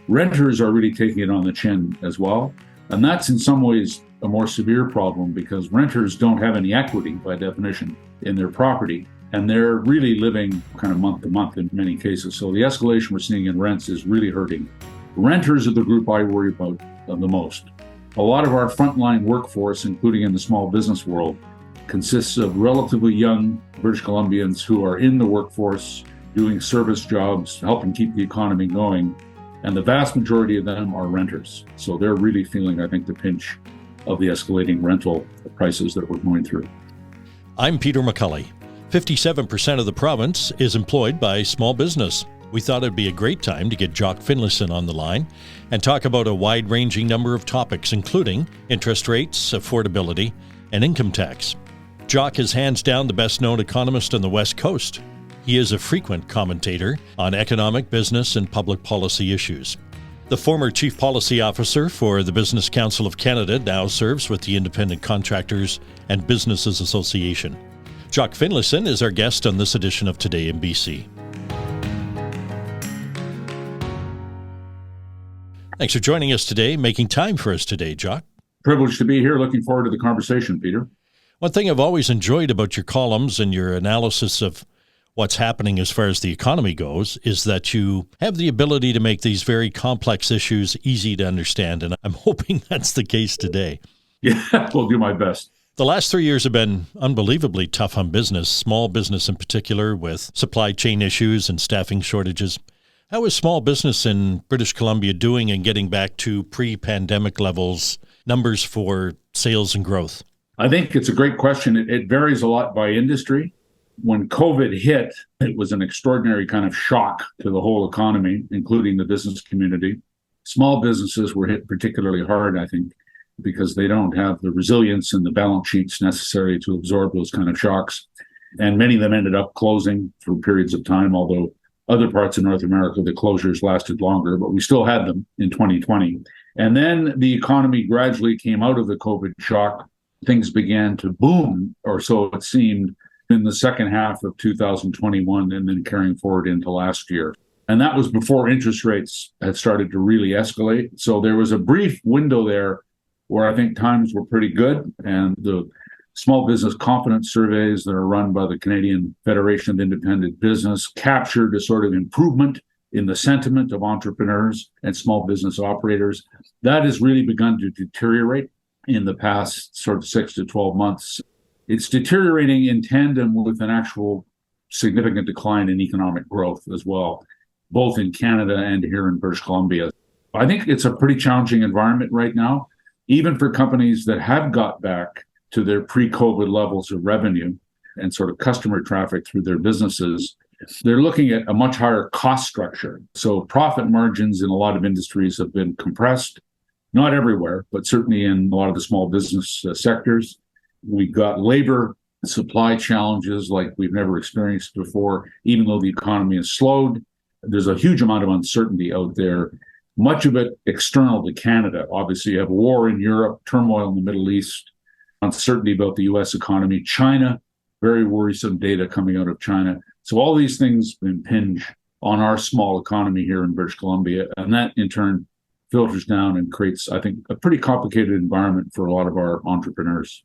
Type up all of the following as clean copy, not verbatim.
Renters are really taking it on the chin as well. And that's in some ways a more severe problem because renters don't have any equity by definition in their property. And they're really living kind of month to month in many cases. So the escalation we're seeing in rents is really hurting. Renters are the group I worry about the most. A lot of our frontline workforce, including in the small business world, consists of relatively young British Columbians who are in the workforce, doing service jobs, helping keep the economy going. And the vast majority of them are renters. So they're really feeling, I think, the pinch of the escalating rental prices that we're going through. I'm Peter McCully. 57% of the province is employed by small business. We thought it'd be a great time to get Jock Finlayson on the line and talk about a wide-ranging number of topics, including interest rates, affordability, and income tax. Jock is hands down the best-known economist on the West Coast. He is a frequent commentator on economic, business, and public policy issues. The former Chief Policy Officer for the Business Council of Canada now serves with the Independent Contractors and Businesses Association. Jock Finlayson is our guest on this edition of Today in BC. Thanks for joining us today, making time for us today, Jock. Privileged to be here. Looking forward to the conversation, Peter. One thing I've always enjoyed about your columns and your analysis of what's happening as far as the economy goes is that you have the ability to make these very complex issues easy to understand, and I'm hoping that's the case today. Yeah, we'll do my best. The last 3 years have been unbelievably tough on business, small business in particular, with supply chain issues and staffing shortages. How is small business in British Columbia doing and getting back to pre-pandemic levels, numbers for sales and growth? I think it's a great question. It varies a lot by industry. When COVID hit, it was an extraordinary kind of shock to the whole economy, including the business community. Small businesses were hit particularly hard, I think, because they don't have the resilience and the balance sheets necessary to absorb those kind of shocks. And many of them ended up closing for periods of time, although other parts of North America, the closures lasted longer, but we still had them in 2020. And then the economy gradually came out of the COVID shock. Things began to boom, or so it seemed, in the second half of 2021 and then carrying forward into last year. And that was before interest rates had started to really escalate. So there was a brief window there where I think times were pretty good. And the small business confidence surveys that are run by the Canadian Federation of Independent Business captured a sort of improvement in the sentiment of entrepreneurs and small business operators. That has really begun to deteriorate in the past sort of 6 to 12 months. It's deteriorating in tandem with an actual significant decline in economic growth as well, both in Canada and here in British Columbia. I think it's a pretty challenging environment right now, even for companies that have got back to their pre-COVID levels of revenue and sort of customer traffic through their businesses. They're looking at a much higher cost structure. So profit margins in a lot of industries have been compressed, not everywhere, but certainly in a lot of the small business sectors. We've got labor supply challenges like we've never experienced before, even though the economy has slowed. There's a huge amount of uncertainty out there, much of it external to Canada. Obviously, you have war in Europe, turmoil in the Middle East, uncertainty about the U.S. economy. China, very worrisome data coming out of China. So all these things impinge on our small economy here in British Columbia, and that in turn filters down and creates, I think, a pretty complicated environment for a lot of our entrepreneurs.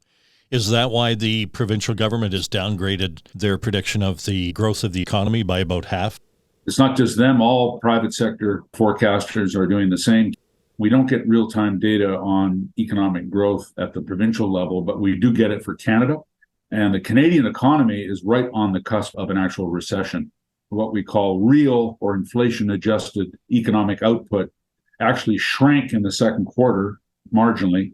Is that why the provincial government has downgraded their prediction of the growth of the economy by about half? It's not just them. All private sector forecasters are doing the same. We don't get real-time data on economic growth at the provincial level, but we do get it for Canada. And the Canadian economy is right on the cusp of an actual recession. What we call real or inflation-adjusted economic output actually shrank in the second quarter marginally.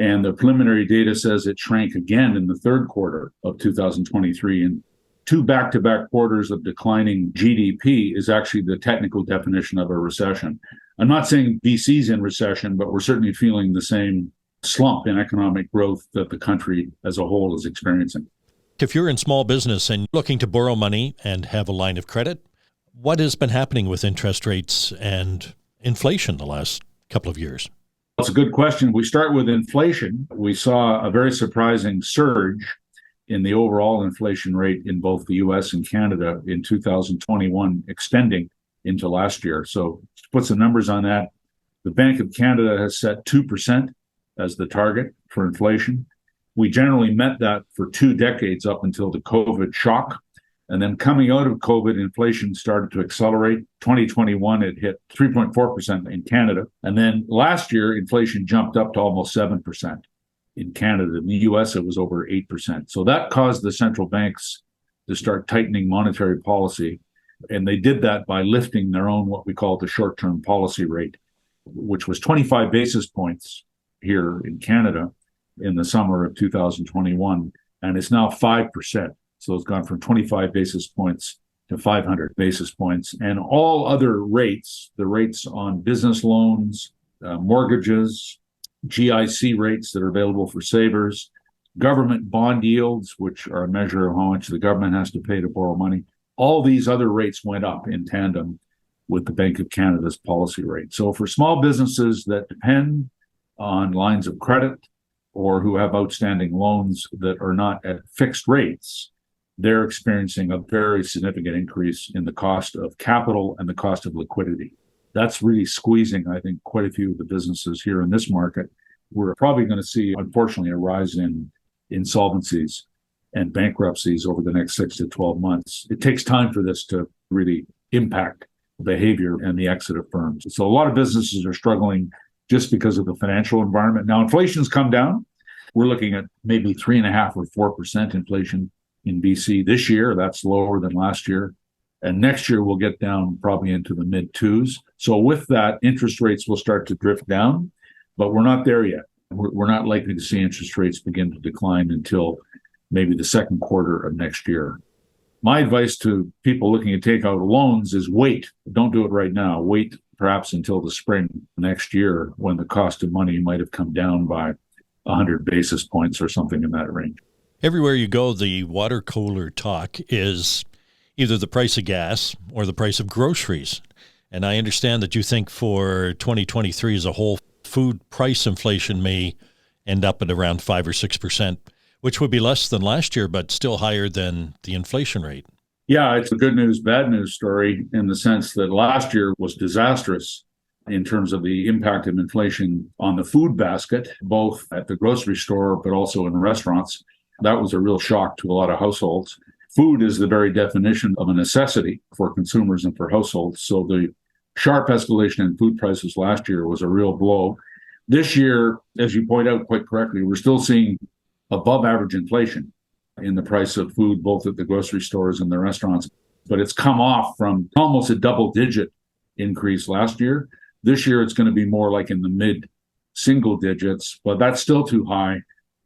And the preliminary data says it shrank again in the third quarter of 2023. And two back-to-back quarters of declining GDP is actually the technical definition of a recession. I'm not saying BC's in recession, but we're certainly feeling the same slump in economic growth that the country as a whole is experiencing. If you're in small business and looking to borrow money and have a line of credit, what has been happening with interest rates and inflation the last couple of years? That's a good question. We start with inflation. We saw a very surprising surge in the overall inflation rate in both the US and Canada in 2021, extending into last year. So To put some numbers on that, the Bank of Canada has set 2% as the target for inflation. We generally met that for 2 decades up until the COVID shock. And then coming out of COVID, inflation started to accelerate. 2021, it hit 3.4% in Canada. And then last year, inflation jumped up to almost 7% in Canada. In the US, it was over 8%. So that caused the central banks to start tightening monetary policy. And they did that by lifting their own, what we call the short-term policy rate, which was 25 basis points here in Canada in the summer of 2021. And it's now 5%. So it's gone from 25 basis points to 500 basis points. And all other rates, the rates on business loans, mortgages, GIC rates that are available for savers, government bond yields, which are a measure of how much the government has to pay to borrow money, all these other rates went up in tandem with the Bank of Canada's policy rate. So for small businesses that depend on lines of credit or who have outstanding loans that are not at fixed rates, they're experiencing a very significant increase in the cost of capital and the cost of liquidity. That's really squeezing, I think, quite a few of the businesses here in this market. We're probably going to see, unfortunately, a rise in insolvencies and bankruptcies over the next 6 to 12 months. It takes time for this to really impact behavior and the exit of firms. So a lot of businesses are struggling just because of the financial environment. Now, inflation's come down. We're looking at maybe 3.5% or 4% inflation in BC this year. That's lower than last year. And next year, we'll get down probably into the mid twos. So with that, interest rates will start to drift down, but we're not there yet. We're not likely to see interest rates begin to decline until maybe the second quarter of next year. My advice to people looking to take out loans is wait. Don't do it right now. Wait perhaps until the spring next year when the cost of money might have come down by 100 basis points or something in that range. Everywhere you go, the water cooler talk is either the price of gas or the price of groceries. And I understand that you think for 2023 as a whole, food price inflation may end up at around 5 or 6%, which would be less than last year, but still higher than the inflation rate. Yeah, it's a good news, bad news story in the sense that last year was disastrous in terms of the impact of inflation on the food basket, both at the grocery store, but also in restaurants. That was a real shock to a lot of households. Food is the very definition of a necessity for consumers and for households. So the sharp escalation in food prices last year was a real blow. This year, as you point out quite correctly, we're still seeing above average inflation in the price of food, both at the grocery stores and the restaurants. But it's come off from almost a double-digit increase last year. This year, it's going to be more like in the mid-single digits, but that's still too high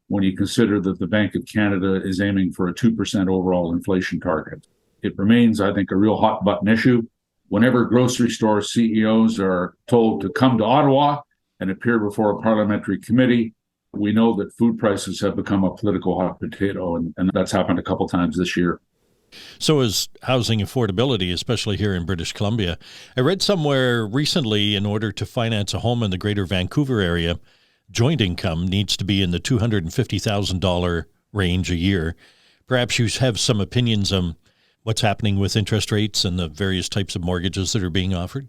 when you consider that the Bank of Canada is aiming for a 2% overall inflation target. It remains, I think, a real hot-button issue. Whenever grocery store CEOs are told to come to Ottawa and appear before a parliamentary committee, we know that food prices have become a political hot potato, and that's happened a couple times this year. So is housing affordability, especially here in British Columbia. I read somewhere recently, in order to finance a home in the Greater Vancouver area, joint income needs to be in the $250,000 range a year. Perhaps you have some opinions on what's happening with interest rates and the various types of mortgages that are being offered?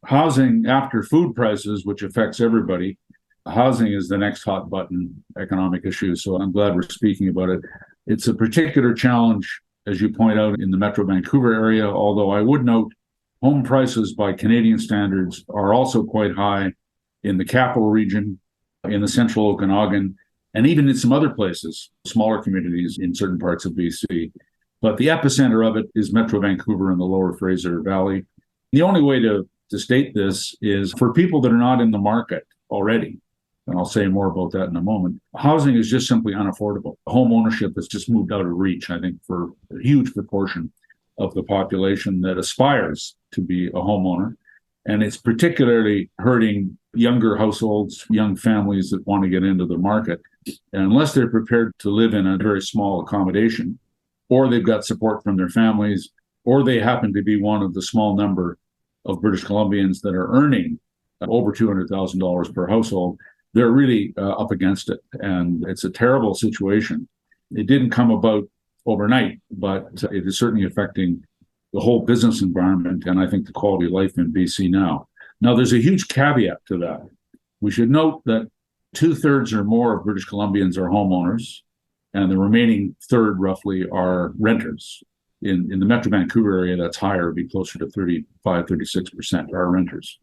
Housing after food prices, which affects everybody, housing is the next hot button economic issue. So I'm glad we're speaking about it. It's a particular challenge, as you point out, in the Metro Vancouver area, although I would note home prices by Canadian standards are also quite high in the capital region, in the central Okanagan, and even in some other places, smaller communities in certain parts of BC. But the epicenter of it is Metro Vancouver and the Lower Fraser Valley. The only way to state this is for people that are not in the market already, and I'll say more about that in a moment, housing is just simply unaffordable. Home ownership has just moved out of reach, I think, for a huge proportion of the population that aspires to be a homeowner. And it's particularly hurting younger households, young families that want to get into the market. And unless they're prepared to live in a very small accommodation, or they've got support from their families, or they happen to be one of the small number of British Columbians that are earning over $200,000 per household, they're really up against it. And it's a terrible situation. It didn't come about overnight, but it is certainly affecting the whole business environment and I think the quality of life in BC now. Now, there's a huge caveat to that. We should note that 2/3 or more of British Columbians are homeowners, and the remaining third, roughly, are renters. In the Metro Vancouver area, that's higher, it'd be closer to 35, 36% are renters.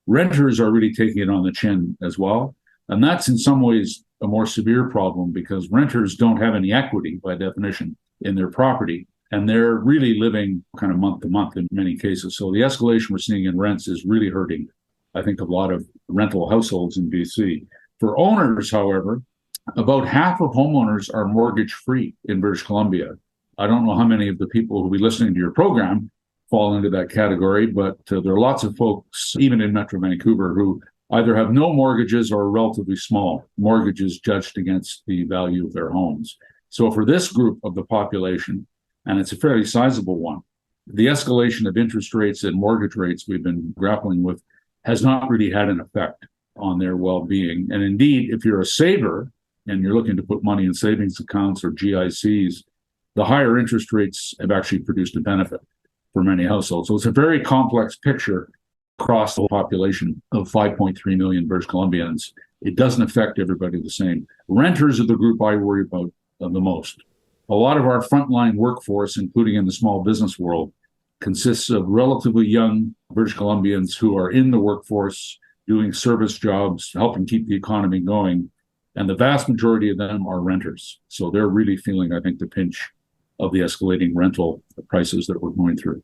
Renters are really taking it on the chin as well. And that's in some ways a more severe problem because renters don't have any equity by definition in their property. And they're really living kind of month to month in many cases. So the escalation we're seeing in rents is really hurting, I think, a lot of rental households in BC. For owners, however, about half of homeowners are mortgage free in British Columbia. I don't know how many of the people who will be listening to your program fall into that category, but there are lots of folks, even in Metro Vancouver, who either have no mortgages or relatively small mortgages judged against the value of their homes. So for this group of the population, and it's a fairly sizable one, the escalation of interest rates and mortgage rates we've been grappling with has not really had an effect on their well-being. And indeed, if you're a saver and you're looking to put money in savings accounts or GICs, the higher interest rates have actually produced a benefit for many households. So it's a very complex picture across the population of 5.3 million British Columbians. It doesn't affect everybody the same. Renters are the group I worry about the most. A lot of our frontline workforce, including in the small business world, consists of relatively young British Columbians who are in the workforce, doing service jobs, helping keep the economy going. And the vast majority of them are renters. So they're really feeling, I think, the pinch of the escalating rental prices that we're going through.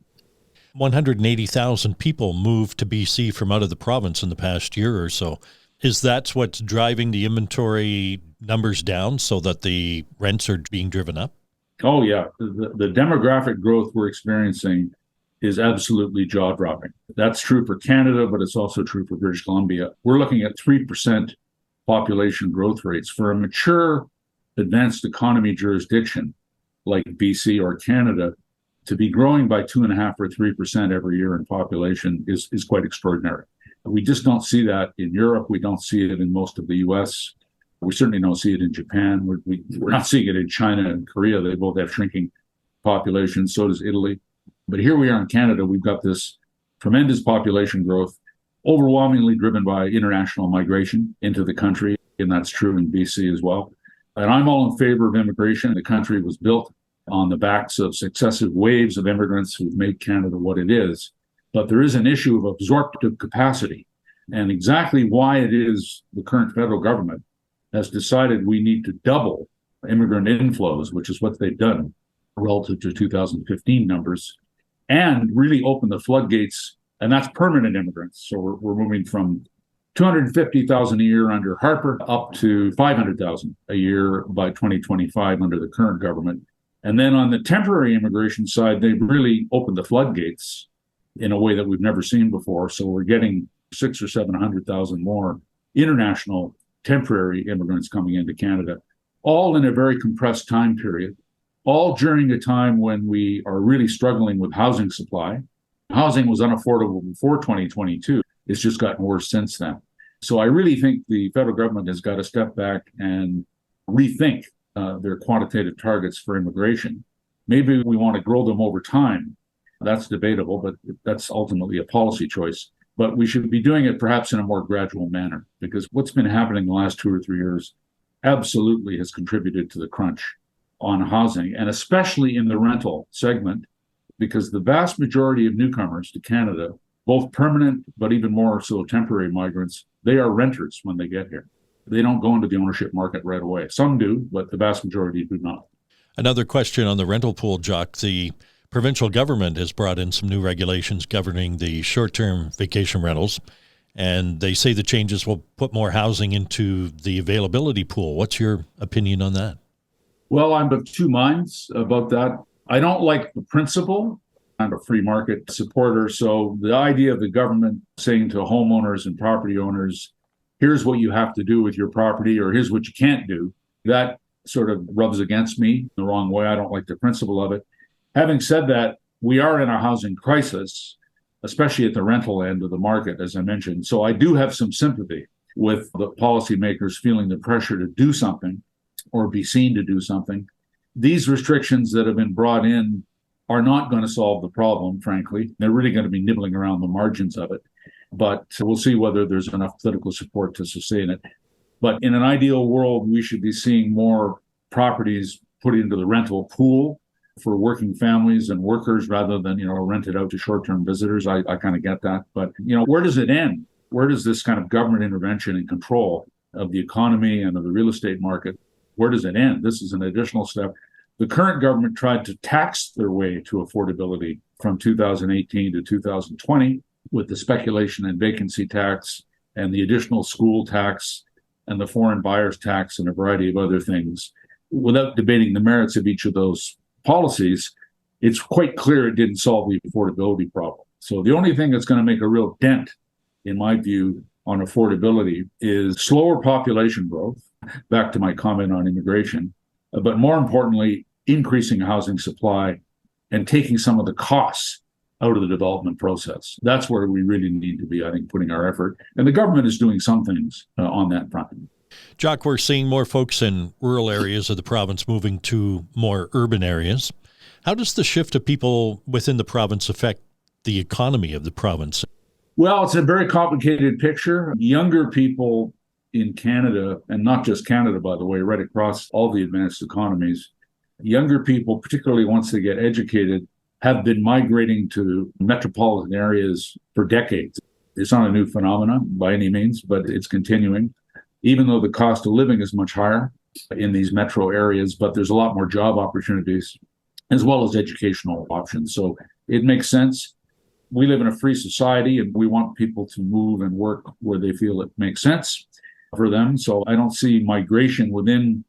180,000 people moved to BC from out of the province in the past year or so. Is that what's driving the inventory numbers down so that the rents are being driven up? Oh, yeah. The demographic growth we're experiencing is absolutely jaw-dropping. That's true for Canada, but it's also true for British Columbia. We're looking at 3% population growth rates. For a mature, advanced economy jurisdiction like BC or Canada, to be growing by 2.5% or 3% every year in population is quite extraordinary. We just don't see that in Europe. We don't see it in most of the US. We certainly don't see it in Japan. We're not seeing it in China and Korea. They both have shrinking populations. So does Italy. But here we are in Canada. We've got this tremendous population growth, overwhelmingly driven by international migration into the country. And that's true in BC as well. And I'm all in favor of immigration. The country was built on the backs of successive waves of immigrants who've made Canada what it is. But there is an issue of absorptive capacity. And exactly why it is the current federal government has decided we need to double immigrant inflows, which is what they've done relative to 2015 numbers, and really open the floodgates. And that's permanent immigrants. So we're moving from 250,000 a year under Harper up to 500,000 a year by 2025 under the current government. And then on the temporary immigration side, they've really opened the floodgates in a way that we've never seen before. So we're getting 600,000 or 700,000 more international temporary immigrants coming into Canada, all in a very compressed time period, all during a time when we are really struggling with housing supply. Housing was unaffordable before 2022. It's just gotten worse since then. So I really think the federal government has got to step back and rethink their quantitative targets for immigration. Maybe we want to grow them over time. That's debatable, but that's ultimately a policy choice. But we should be doing it perhaps in a more gradual manner, because what's been happening the last 2 or 3 years absolutely has contributed to the crunch on housing, and especially in the rental segment, because the vast majority of newcomers to Canada, both permanent, but even more so temporary migrants, they are renters when they get here. They don't go into the ownership market right away. Some do, but the vast majority do not. Another question on the rental pool, Jock. The provincial government has brought in some new regulations governing the short-term vacation rentals, and they say the changes will put more housing into the availability pool. What's your opinion on that? Well, I'm of two minds about that. I don't like the principle. I'm a free market supporter. So the idea of the government saying to homeowners and property owners, here's what you have to do with your property, or here's what you can't do, that sort of rubs against me the wrong way. I don't like the principle of it. Having said that, we are in a housing crisis, especially at the rental end of the market, as I mentioned. So I do have some sympathy with the policymakers feeling the pressure to do something or be seen to do something. These restrictions that have been brought in are not going to solve the problem, frankly. They're really going to be nibbling around the margins of it. but we'll see whether there's enough political support to sustain it. But in an ideal world, we should be seeing more properties put into the rental pool for working families and workers rather than, rented out to short-term visitors. I kind of get that. But, where does it end? Where does this kind of government intervention and control of the economy and of the real estate market, where does it end? This is an additional step. The current government tried to tax their way to affordability from 2018 to 2020 with the speculation and vacancy tax and the additional school tax and the foreign buyers tax and a variety of other things. Without debating the merits of each of those policies, it's quite clear it didn't solve the affordability problem. So the only thing that's going to make a real dent, in my view, on affordability is slower population growth, back to my comment on immigration, but more importantly, increasing housing supply and taking some of the costs out of the development process. That's where we really need to be, I think, putting our effort. And the government is doing some things on that front. Jock, we're seeing more folks in rural areas of the province moving to more urban areas. How does the shift of people within the province affect the economy of the province? Well, it's a very complicated picture. Younger people in Canada, and not just Canada, by the way, right across all the advanced economies, younger people, particularly once they get educated, have been migrating to metropolitan areas for decades. It's not a new phenomenon by any means, but it's continuing, even though the cost of living is much higher in these metro areas, but there's a lot more job opportunities as well as educational options. So it makes sense. We live in a free society and we want people to move and work where they feel it makes sense for them. So I don't see migration within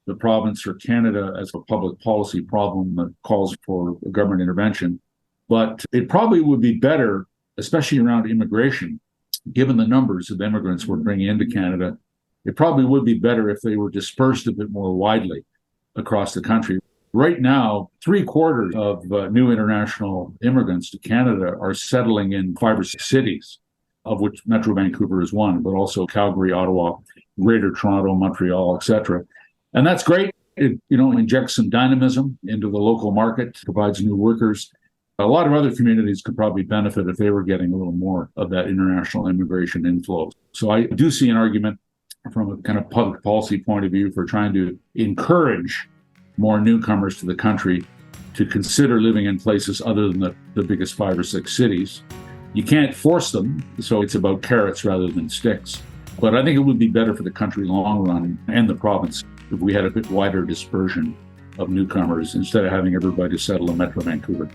the province or Canada as a public policy problem that calls for government intervention. But it probably would be better, especially around immigration, given the numbers of immigrants we're bringing into Canada, it probably would be better if they were dispersed a bit more widely across the country. Right now, 3/4 of new international immigrants to Canada are settling in 5 or 6 cities, of which Metro Vancouver is one, but also Calgary, Ottawa, Greater Toronto, Montreal, etc. And that's great. It, injects some dynamism into the local market, provides new workers. A lot of other communities could probably benefit if they were getting a little more of that international immigration inflow. So I do see an argument from a kind of public policy point of view for trying to encourage more newcomers to the country to consider living in places other than the biggest 5 or 6 cities. You can't force them, so it's about carrots rather than sticks. But I think it would be better for the country long run and the province if we had a bit wider dispersion of newcomers instead of having everybody settle in Metro Vancouver.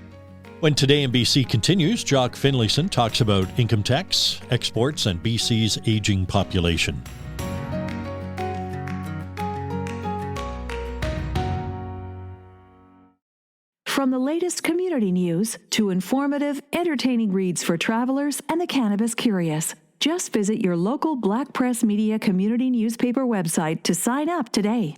When Today in BC continues, Jock Finlayson talks about income tax, exports, and BC's aging population. From the latest community news to informative, entertaining reads for travelers and the cannabis curious, just visit your local Black Press Media community newspaper website to sign up today.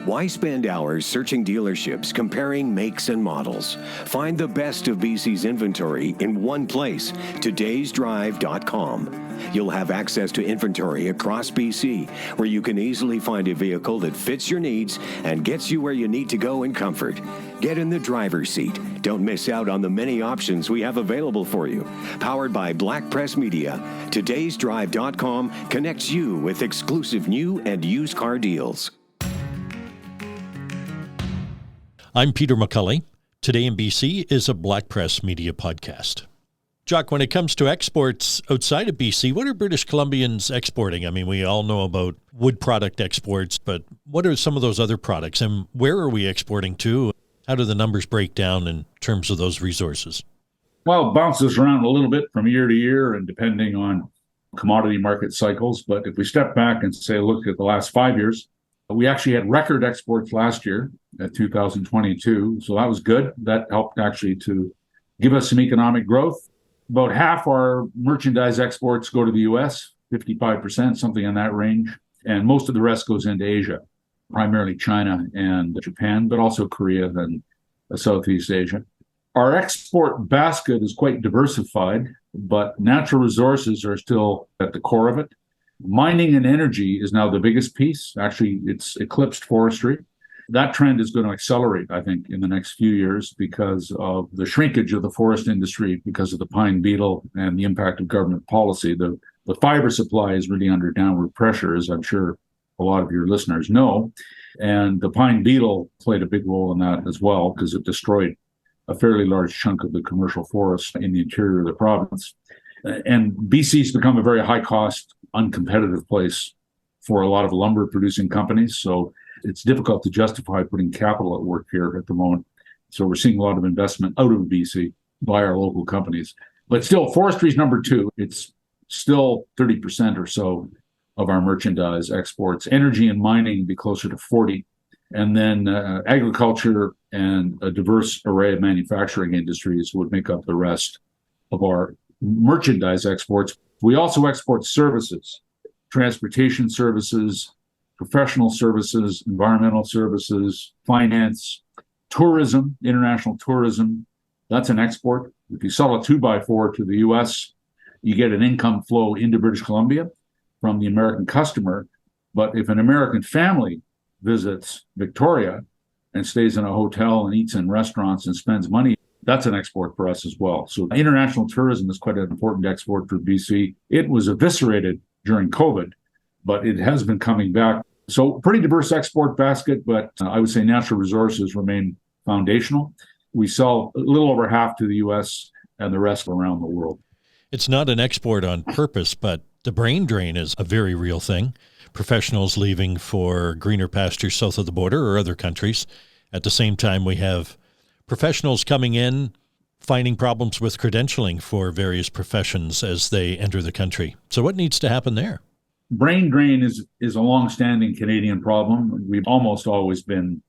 Why spend hours searching dealerships, comparing makes and models? Find the best of BC's inventory in one place, todaysdrive.com. You'll have access to inventory across BC, where you can easily find a vehicle that fits your needs and gets you where you need to go in comfort. Get in the driver's seat. Don't miss out on the many options we have available for you. Powered by Black Press Media, todaysdrive.com connects you with exclusive new and used car deals. I'm Peter McCully. Today in BC is a Black Press Media podcast. Jock, when it comes to exports outside of BC, what are British Columbians exporting? I mean, we all know about wood product exports, but what are some of those other products and where are we exporting to? How do the numbers break down in terms of those resources? Well, it bounces around a little bit from year to year and depending on commodity market cycles. But if we step back and say, look at the last 5 years, we actually had record exports last year at 2022. So that was good. That helped actually to give us some economic growth. About half our merchandise exports go to the US, 55%, something in that range. And most of the rest goes into Asia, primarily China and Japan, but also Korea and Southeast Asia. Our export basket is quite diversified, but natural resources are still at the core of it. Mining and energy is now the biggest piece. Actually, it's eclipsed forestry. That trend is going to accelerate, I think, in the next few years because of the shrinkage of the forest industry, because of the pine beetle and the impact of government policy. The fiber supply is really under downward pressure, as I'm sure a lot of your listeners know. And the pine beetle played a big role in that as well, because it destroyed a fairly large chunk of the commercial forest in the interior of the province. And BC's become a very high-cost, uncompetitive place for a lot of lumber-producing companies. So it's difficult to justify putting capital at work here at the moment. So we're seeing a lot of investment out of BC by our local companies. But still, forestry is number two. It's still 30% or so of our merchandise exports. Energy and mining be closer to 40%. And then agriculture and a diverse array of manufacturing industries would make up the rest of our merchandise exports. We also export services, transportation services, professional services, environmental services, finance, tourism, international tourism. That's an export. If you sell a 2x4 to the US, you get an income flow into British Columbia from the American customer. But if an American family visits Victoria and stays in a hotel and eats in restaurants and spends money, that's an export for us as well. So international tourism is quite an important export for BC. It was eviscerated during COVID, but it has been coming back. So pretty diverse export basket, but I would say natural resources remain foundational. We sell a little over half to the US and the rest around the world. It's not an export on purpose, but the brain drain is a very real thing. Professionals leaving for greener pastures south of the border or other countries. At the same time, we have professionals coming in, finding problems with credentialing for various professions as they enter the country. So what needs to happen there? Brain drain is a long-standing Canadian problem. We've almost always been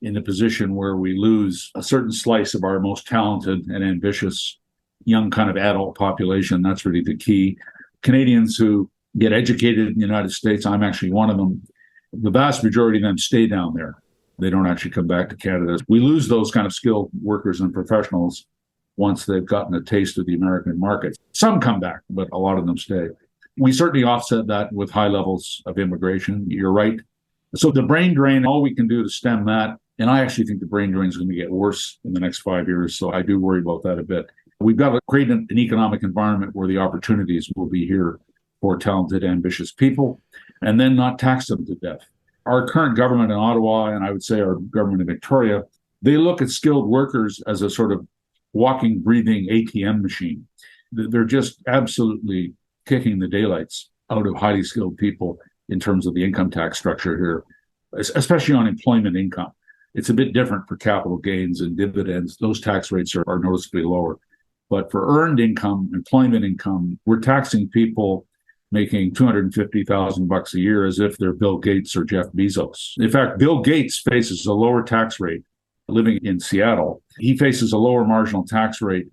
in a position where we lose a certain slice of our most talented and ambitious young kind of adult population. That's really the key. Canadians who get educated in the United States, I'm actually one of them, the vast majority of them stay down there. They don't actually come back to Canada. We lose those kind of skilled workers and professionals once they've gotten a taste of the American market. Some come back, but a lot of them stay. We certainly offset that with high levels of immigration. You're right. So the brain drain, all we can do to stem that, and I actually think the brain drain is going to get worse in the next 5 years. So I do worry about that a bit. We've got to create an economic environment where the opportunities will be here for talented, ambitious people, and then not tax them to death. Our current government in Ottawa, and I would say our government in Victoria, they look at skilled workers as a sort of walking, breathing ATM machine. They're just absolutely kicking the daylights out of highly skilled people in terms of the income tax structure here, especially on employment income. It's a bit different for capital gains and dividends. Those tax rates are noticeably lower. But for earned income, employment income, we're taxing people making $250,000 a year as if they're Bill Gates or Jeff Bezos. In fact, Bill Gates faces a lower tax rate living in Seattle. He faces a lower marginal tax rate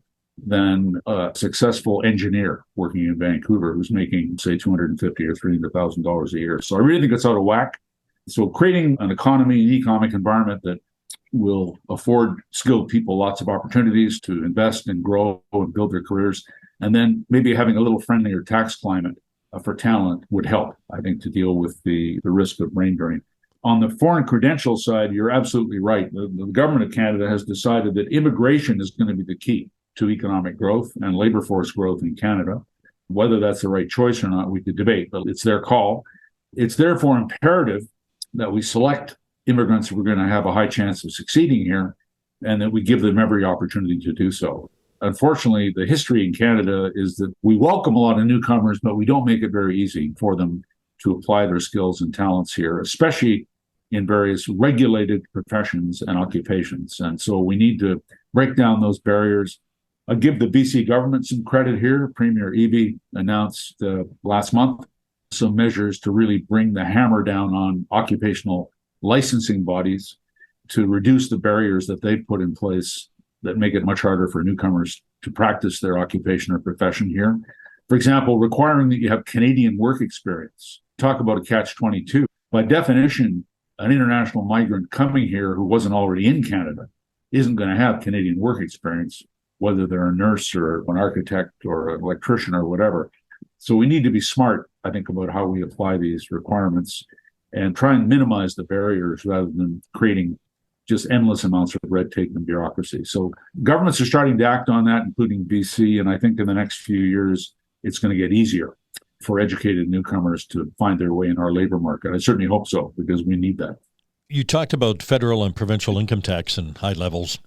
than a successful engineer working in Vancouver who's making, say, $250,000 or $300,000 a year. So I really think it's out of whack. So creating an economy, an economic environment that will afford skilled people lots of opportunities to invest and grow and build their careers, and then maybe having a little friendlier tax climate for talent would help, I think, to deal with the risk of brain drain. On the foreign credential side, you're absolutely right. The government of Canada has decided that immigration is going to be the key to economic growth and labor force growth in Canada. Whether that's the right choice or not, we could debate, but it's their call. It's therefore imperative that we select immigrants who are going to have a high chance of succeeding here and that we give them every opportunity to do so. Unfortunately, the history in Canada is that we welcome a lot of newcomers, but we don't make it very easy for them to apply their skills and talents here, especially in various regulated professions and occupations. And so we need to break down those barriers. I'll give the BC government some credit here. Premier Eby announced last month some measures to really bring the hammer down on occupational licensing bodies to reduce the barriers that they've put in place that make it much harder for newcomers to practice their occupation or profession here. For example, requiring that you have Canadian work experience. Talk about a catch-22. By definition, an international migrant coming here who wasn't already in Canada isn't going to have Canadian work experience, whether they're a nurse or an architect or an electrician or whatever. So we need to be smart, I think, about how we apply these requirements. and try and minimize the barriers rather than creating just endless amounts of red tape and bureaucracy. So governments are starting to act on that, including BC, and I think in the next few years, it's going to get easier for educated newcomers to find their way in our labor market. I certainly hope so, because we need that. You talked about federal and provincial income tax and high levels.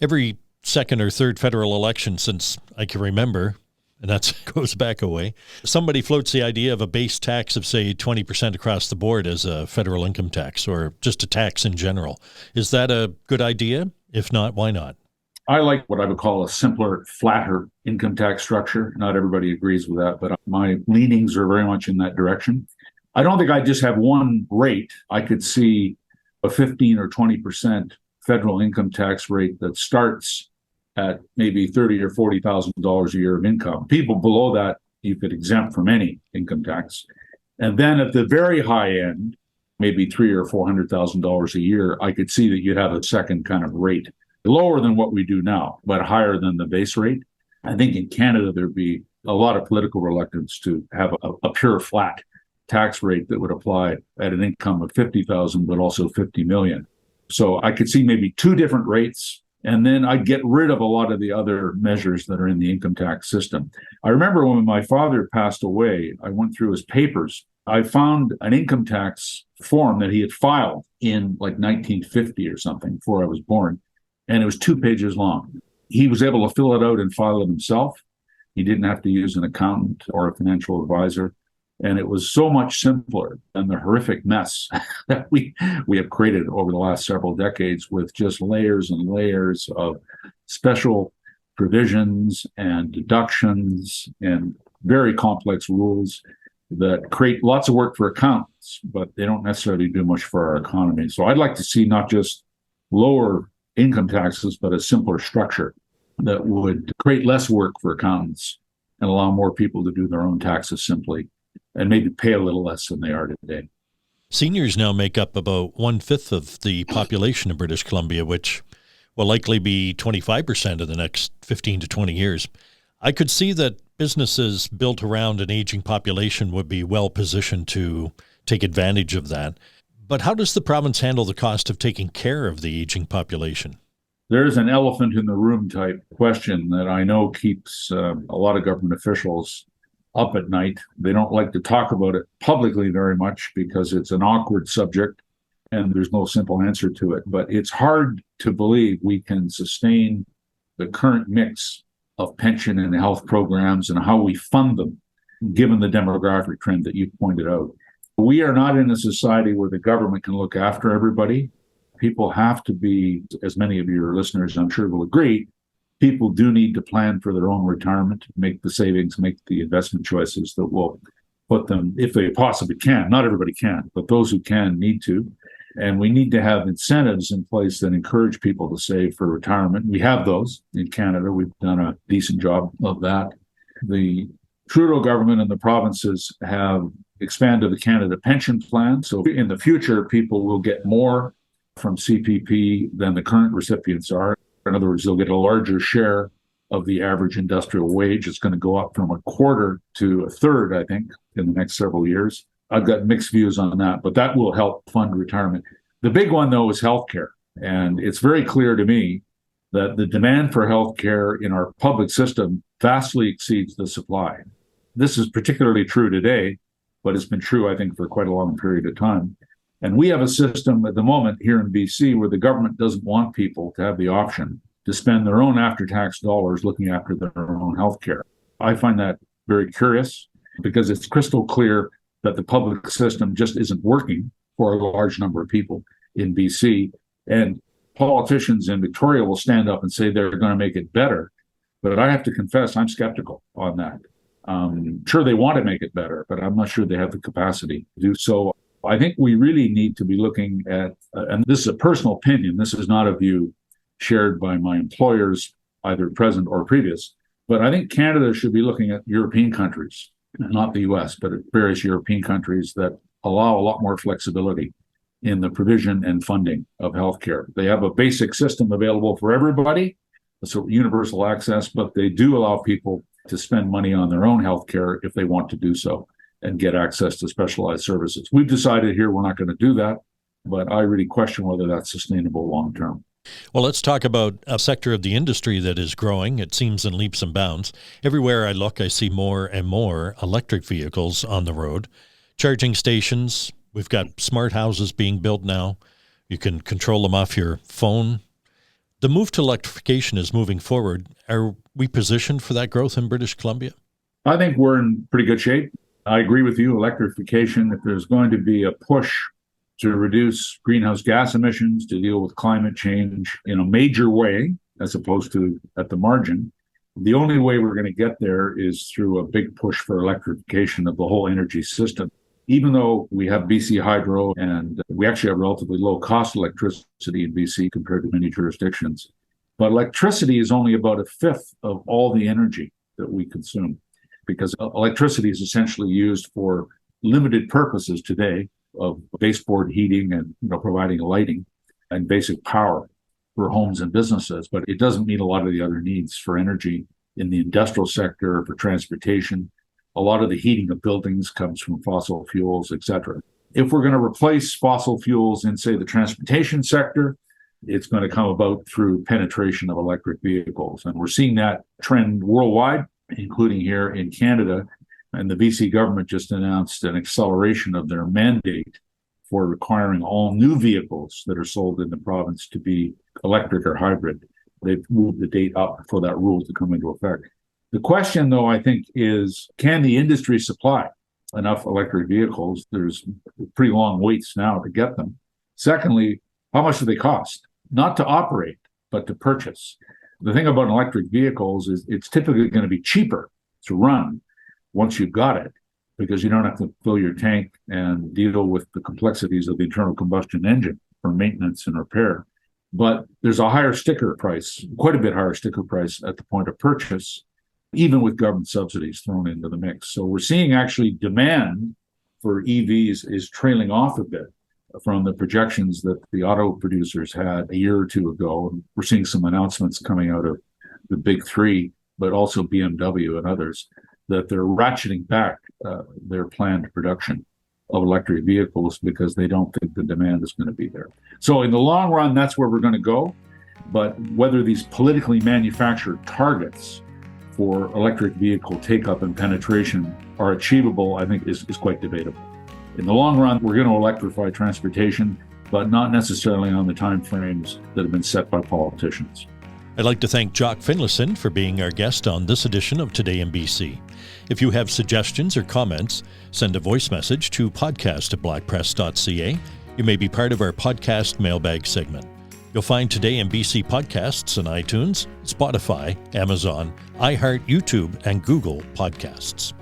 Every second or third federal election since I can remember, and that goes back a way, somebody floats the idea of a base tax of, say, 20% across the board as a federal income tax, or just a tax in general. Is that a good idea? If not, why not? I like what I would call a simpler, flatter income tax structure. Not everybody agrees with that, but my leanings are very much in that direction. I don't think I just have one rate. I could see a 15 or 20% federal income tax rate that starts at maybe $30,000 or $40,000 a year of income. People below that, you could exempt from any income tax. And then at the very high end, maybe $300,000 or $400,000 a year, I could see that you'd have a second kind of rate, lower than what we do now, but higher than the base rate. I think in Canada, there'd be a lot of political reluctance to have a pure flat tax rate that would apply at an income of 50,000, but also 50 million. So I could see maybe two different rates, and then I'd get rid of a lot of the other measures that are in the income tax system. I remember when my father passed away, I went through his papers. I found an income tax form that he had filed in like 1950 or something, before I was born, and it was 2 pages long. He was able to fill it out and file it himself. He didn't have to use an accountant or a financial advisor. And it was so much simpler than the horrific mess that we have created over the last several decades, with just layers and layers of special provisions and deductions and very complex rules that create lots of work for accountants, but they don't necessarily do much for our economy. So I'd like to see not just lower income taxes, but a simpler structure that would create less work for accountants and allow more people to do their own taxes simply, and maybe pay a little less than they are today. Seniors now make up about 1/5 of the population of British Columbia, which will likely be 25% in the next 15 to 20 years. I could see that businesses built around an aging population would be well positioned to take advantage of that. But how does the province handle the cost of taking care of the aging population? There's an elephant in the room type question that I know keeps a lot of government officials up at night. They don't like to talk about it publicly very much because it's an awkward subject and there's no simple answer to it. But it's hard to believe we can sustain the current mix of pension and health programs and how we fund them, given the demographic trend that you pointed out. We are not in a society where the government can look after everybody. People have to be, as many of your listeners I'm sure will agree, people do need to plan for their own retirement, make the savings, make the investment choices that will put them, if they possibly can. Not everybody can, but those who can need to. And we need to have incentives in place that encourage people to save for retirement. We have those in Canada. We've done a decent job of that. The Trudeau government and the provinces have expanded the Canada Pension Plan. So in the future, people will get more from CPP than the current recipients are. In other words, they'll get a larger share of the average industrial wage. It's going to go up from a quarter to a third, I think, in the next several years. I've got mixed views on that, but that will help fund retirement. The big one, though, is healthcare. And it's very clear to me that the demand for healthcare in our public system vastly exceeds the supply. This is particularly true today, but it's been true, I think, for quite a long period of time. And we have a system at the moment here in BC where the government doesn't want people to have the option to spend their own after-tax dollars looking after their own health care. I find that very curious because it's crystal clear that the public system just isn't working for a large number of people in BC. And politicians in Victoria will stand up and say they're going to make it better. But I have to confess, I'm skeptical on that. Sure, they want to make it better, but I'm not sure they have the capacity to do so. I think we really need to be looking at, and this is a personal opinion, this is not a view shared by my employers, either present or previous, but I think Canada should be looking at European countries, not the US, but at various European countries that allow a lot more flexibility in the provision and funding of healthcare. They have a basic system available for everybody, so universal access, but they do allow people to spend money on their own healthcare if they want to do so. and get access to specialized services. We've decided here we're not going to do that, but I really question whether that's sustainable long term. Well, let's talk about a sector of the industry that is growing. It seems in leaps and bounds. Everywhere I look, I see more and more electric vehicles on the road. Charging stations, we've got smart houses being built now. You can control them off your phone. The move to electrification is moving forward. Are we positioned for that growth in British Columbia? I think we're in pretty good shape. I agree with you, electrification, if there's going to be a push to reduce greenhouse gas emissions, to deal with climate change in a major way, as opposed to at the margin, the only way we're going to get there is through a big push for electrification of the whole energy system. Even though we have BC Hydro and we actually have relatively low cost electricity in BC compared to many jurisdictions, but electricity is only about a fifth of all the energy that we consume, because electricity is essentially used for limited purposes today of baseboard heating and providing lighting and basic power for homes and businesses, but it doesn't meet a lot of the other needs for energy in the industrial sector, for transportation. A lot of the heating of buildings comes from fossil fuels, et cetera. If we're going to replace fossil fuels in, say, the transportation sector, it's going to come about through penetration of electric vehicles. And we're seeing that trend worldwide, including here in Canada. And the BC government just announced an acceleration of their mandate for requiring all new vehicles that are sold in the province to be electric or hybrid. They've moved the date up for that rule to come into effect. The question, though, I think, is can the industry supply enough electric vehicles? There's pretty long waits now to get them. Secondly, how much do they cost? Not to operate, but to purchase. The thing about electric vehicles is it's typically going to be cheaper to run once you've got it, because you don't have to fill your tank and deal with the complexities of the internal combustion engine for maintenance and repair. But there's a higher sticker price, quite a bit higher sticker price at the point of purchase, even with government subsidies thrown into the mix. So we're seeing actually demand for EVs is trailing off a bit from the projections that the auto producers had a year or two ago. And we're seeing some announcements coming out of the big three, but also BMW and others, that they're ratcheting back their planned production of electric vehicles because they don't think the demand is going to be there. So in the long run, that's where we're going to go. But whether these politically manufactured targets for electric vehicle take-up and penetration are achievable, I think is quite debatable. In the long run, we're going to electrify transportation, but not necessarily on the timeframes that have been set by politicians. I'd like to thank Jock Finlayson for being our guest on this edition of Today in BC. If you have suggestions or comments, send a voice message to podcast@blackpress.ca. You may be part of our podcast mailbag segment. You'll find Today in BC podcasts on iTunes, Spotify, Amazon, iHeart, YouTube, and Google Podcasts.